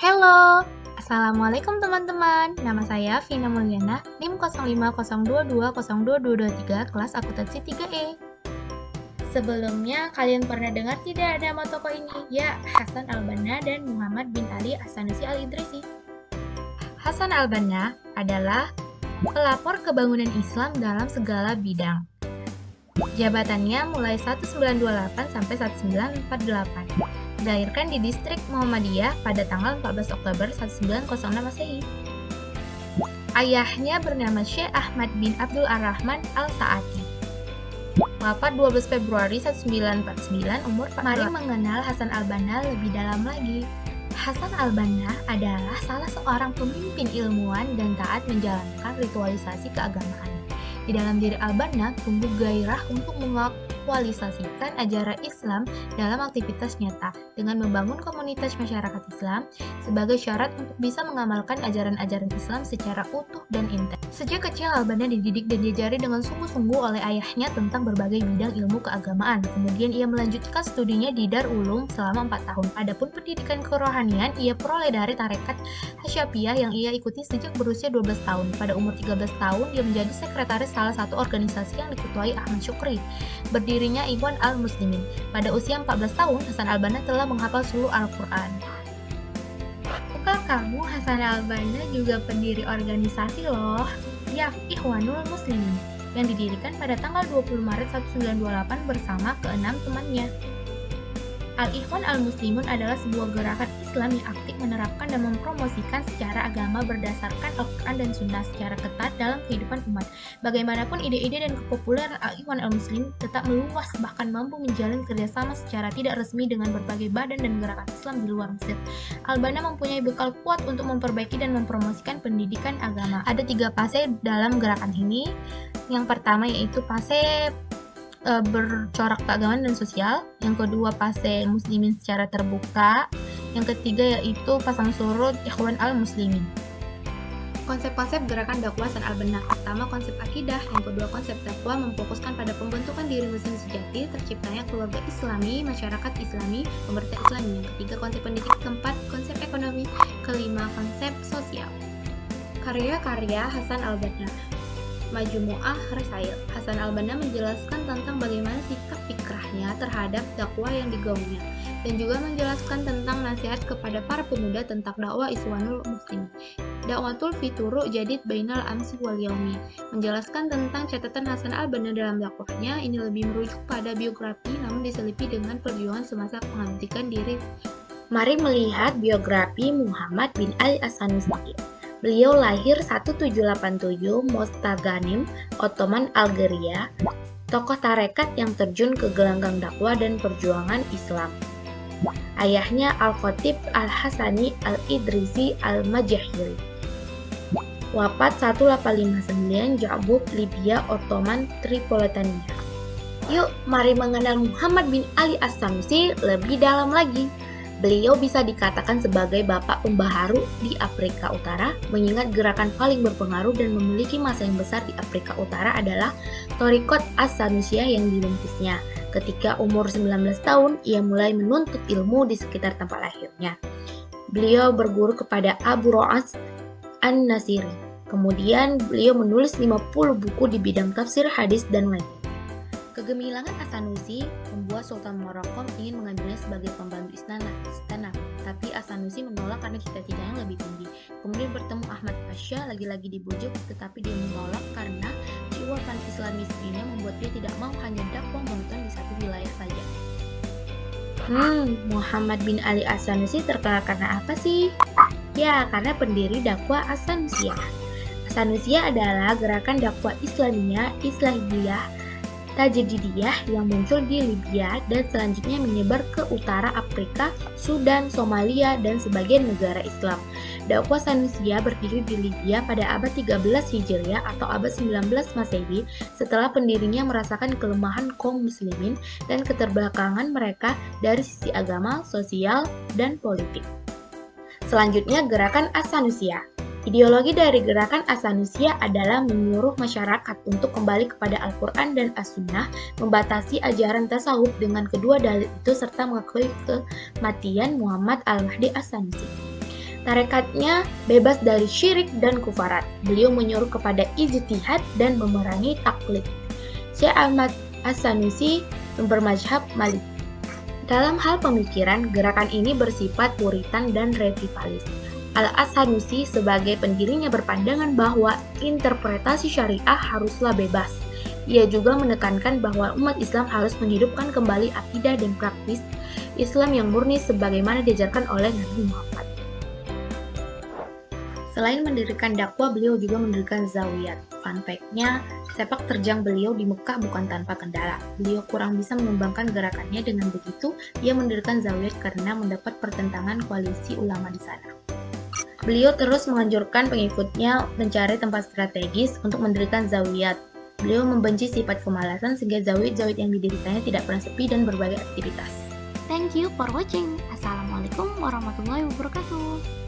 Halo, Assalamualaikum teman-teman. Nama saya Vina Mulyana, NIM 0502202223, kelas akuntansi 3E. Sebelumnya, kalian pernah dengar tidak nama tokoh ini? Ya, Hasan al-Banna dan Muhammad bin Ali As-Sanusi al-Idrisi. Hasan al-Banna adalah pelapor kebangunan Islam dalam segala bidang. Jabatannya mulai 1928 sampai 1948. Dilahirkan di distrik Muhammadiyah pada tanggal 14 Oktober 1906 Masehi. Ayahnya bernama Syekh Ahmad bin Abdul Ar-Rahman Al-Sa'ati. Wafat 12 Februari 1949, umur 4. Mari mengenal Hasan al-Banna lebih dalam lagi. Hasan al-Banna adalah salah seorang pemimpin ilmuwan dan taat menjalankan ritualisasi keagamaan. Di dalam diri al-Banna tumbuh gairah untuk mengaktualisasikan ajaran Islam dalam aktivitas nyata dengan membangun komunitas masyarakat Islam sebagai syarat untuk bisa mengamalkan ajaran-ajaran Islam secara utuh dan intens. Sejak kecil al-Banna dididik dan diajari dengan sungguh-sungguh oleh ayahnya tentang berbagai bidang ilmu keagamaan. Kemudian ia melanjutkan studinya di Dar Ulum selama 4 tahun. Adapun pendidikan kerohanian ia peroleh dari tarekat Hasyapiyah yang ia ikuti sejak berusia 12 tahun. Pada umur 13 tahun ia menjadi sekretaris salah satu organisasi yang diketuai Ahmad Syukri, berdirinya Ikhwan al-Muslimin. Pada usia 14 tahun, Hasan al-Banna telah menghafal seluruh Al-Quran. Tahukah kamu Hasan al-Banna juga pendiri organisasi loh, ya Ikhwanul Muslimin, yang didirikan pada tanggal 20 Maret 1928 bersama keenam temannya. Al-Ikhwan al-Muslimun adalah sebuah gerakan Islam yang aktif menerapkan dan mempromosikan secara agama berdasarkan Al-Quran dan Sunnah secara ketat dalam kehidupan umat. Bagaimanapun ide-ide dan kepopuleran Al-Ikhwan al-Muslim tetap meluas, bahkan mampu menjalin kerjasama secara tidak resmi dengan berbagai badan dan gerakan Islam di luar Mesir. Al-Banna mempunyai bekal kuat untuk memperbaiki dan mempromosikan pendidikan agama. Ada 3 fase dalam gerakan ini. Yang pertama yaitu fase bercorak keagamaan dan sosial, yang kedua fase muslimin secara terbuka, yang ketiga yaitu pasang surut Ikhwan al-Muslimin. Konsep-konsep gerakan dakwah Hasan al-Banna. Pertama, konsep akidah. Yang kedua, konsep dakwah memfokuskan pada pembentukan diri muslim sejati, terciptanya keluarga Islami, masyarakat Islami, pemerintah Islami. Yang ketiga, konsep pendidik. Keempat, konsep ekonomi. Kelima, konsep sosial. Karya-karya Hasan al-Banna. Majmu'ah Rasail. Hasan al-Banna menjelaskan tentang bagaimana sikap fikrahnya terhadap dakwah yang digaungnya, dan juga menjelaskan tentang nasihat kepada para pemuda tentang dakwah Ikhwanul Muslimin. Dakwatul Fituru Jadid Bainal Amsi wal Yaumi, menjelaskan tentang catatan Hasan al-Banna dalam dakwahnya. Ini lebih merujuk pada biografi namun diselipi dengan perjuangan semasa pengabdikan diri. Mari melihat biografi Muhammad bin Ali As-Sanusi. Beliau lahir 1787 Mostaganem, Ottoman, Algeria, tokoh tarekat yang terjun ke gelanggang dakwah dan perjuangan Islam. Ayahnya Al-Khatib Al-Hasani Al-Idrisi Al-Majahiri. Wafat 1859, Ja'bub, Libya, Ottoman, Tripolitania. Yuk, mari mengenal Muhammad bin Ali As-Sanusi lebih dalam lagi. Beliau bisa dikatakan sebagai bapak pembaharu di Afrika Utara, mengingat gerakan paling berpengaruh dan memiliki masa yang besar di Afrika Utara adalah Thariqat As-Sanusiyah yang dirintisnya. Ketika umur 19 tahun, ia mulai menuntut ilmu di sekitar tempat lahirnya. Beliau berguru kepada Abu Ro'as An-Nasiri. Kemudian beliau menulis 50 buku di bidang tafsir, hadis, dan lain. Kegemilangan As-Sanusi membuat Sultan Maroko ingin mengambilnya sebagai pembantu istana, tapi As-Sanusi menolak karena cita-citanya lebih tinggi. Kemudian bertemu Ahmad Pasha, lagi-lagi dibujuk, tetapi dia menolak karena jiwa pan-Islamismenya membuat dia tidak mau hanya dakwah monoton di satu wilayah saja. Muhammad bin Ali As-Sanusi terkenal karena apa sih? Ya, karena pendiri dakwah As-Sanusiyah. As-Sanusiyah adalah gerakan dakwah Islamiyah, Islahiyah, Tajdidiyah yang muncul di Libya dan selanjutnya menyebar ke utara Afrika, Sudan, Somalia, dan sebagian negara Islam. Dakwah Sanusiyah berdiri di Libya pada abad 13 Hijriah atau abad 19 Masehi setelah pendirinya merasakan kelemahan kaum muslimin dan keterbelakangan mereka dari sisi agama, sosial, dan politik. Selanjutnya, gerakan As-Sanusiyah. Ideologi dari gerakan As-Sanusiyah adalah menyuruh masyarakat untuk kembali kepada Al-Quran dan As-Sunnah, membatasi ajaran tasawuf dengan kedua dalil itu, serta mengakui kematian Muhammad Al-Mahdi As-Sanusi. Tarekatnya bebas dari syirik dan kufarat. Beliau menyuruh kepada ijtihad dan memerangi taklid. Syekh Ahmad As-Sanusi bermazhab Maliki. Dalam hal pemikiran, gerakan ini bersifat puritan dan revivalis. Al-As-Sanusi sebagai pendirinya berpandangan bahwa interpretasi syariah haruslah bebas. Ia juga menekankan bahwa umat Islam harus menghidupkan kembali akidah dan praktis Islam yang murni sebagaimana diajarkan oleh Nabi Muhammad. Selain mendirikan dakwah, beliau juga mendirikan zawiyat. Fun fact-nya, sepak terjang beliau di Mekah bukan tanpa kendala. Beliau kurang bisa mengembangkan gerakannya, dengan begitu ia mendirikan zawiyat karena mendapat pertentangan koalisi ulama di sana. Beliau terus menganjurkan pengikutnya mencari tempat strategis untuk mendirikan zawiyat. Beliau membenci sifat kemalasan sehingga zawiyat-zawiyat yang didirikannya tidak pernah sepi dan berbagai aktivitas. Thank you for watching. Assalamualaikum warahmatullahi wabarakatuh.